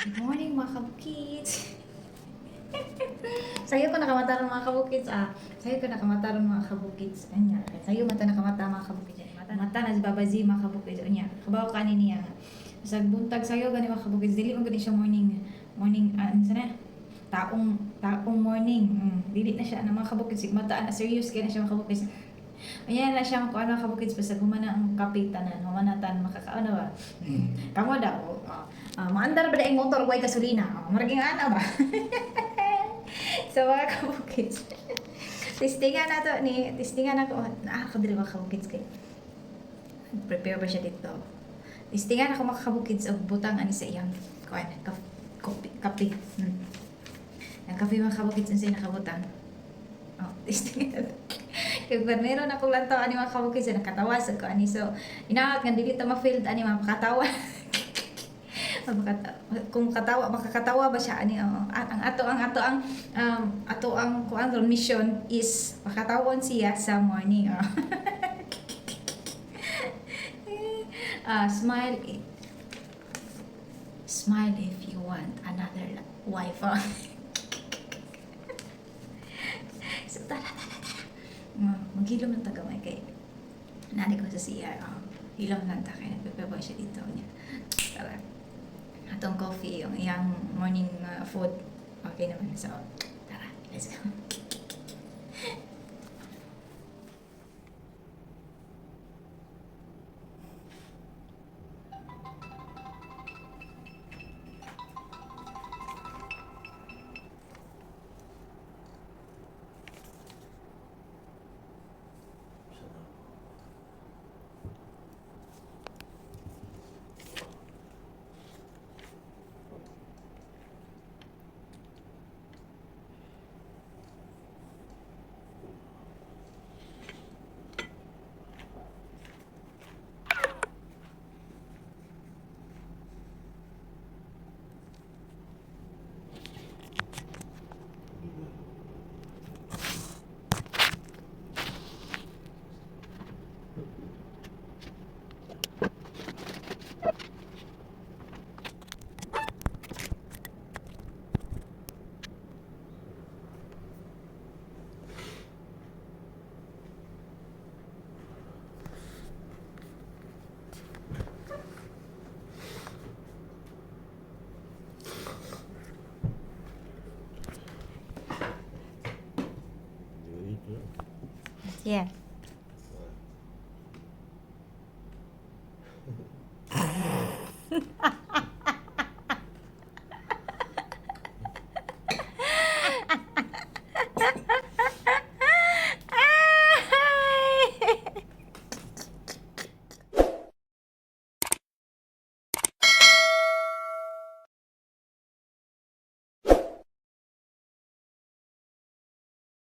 Good morning mga kabukits! Sa'yo ko nakamata ron mga kabukits Sa'yo ko nakamata ron mga kabukits. Anya, sa'yo mata nakamata mga kabukits. Mata na babazi mga kabukits. Anya, kabaw ka niya. Sa buntag sa'yo gani mga kabukits. Dili mo gani siya morning. Ano sana? Taong morning. Dili na siya na mga kabukits. Mata na serious kaya na siya mga kabukits. Ayan na siya kung ano kabukits. Basta humana ang kapitanan. Humanatan makakaano ba? Kamo daw. Maandar ba daing motor way gasolina? Maraging ana ba? So mga kabukits. Testingan na to ni, testingan ako. Nakakadiri mga kabukits kay. Prepare ba siya dito? Testingan ako mga kabukits og butang ani sa iyang kuan kape. Ang kape mga kabukits unsay nakabutang. Testingan. Kaya meron akong lantaw ani mga kabukits nakatawa sa ko ani so inaat nga dili ta ma-filled ani mga pakatawa. Kung makakatawa ba siya ani ang kuan mission is makatawon siya sa morning. Smile if you want another wife. So tara. Maghilom ng tagamay kay nani ko sa CR. Hilom lang ta kay nagpepebaw siya dito niya. Tara. Atong coffee, yung iyang morning food. Okay naman. So, tara, let's go. Yeah.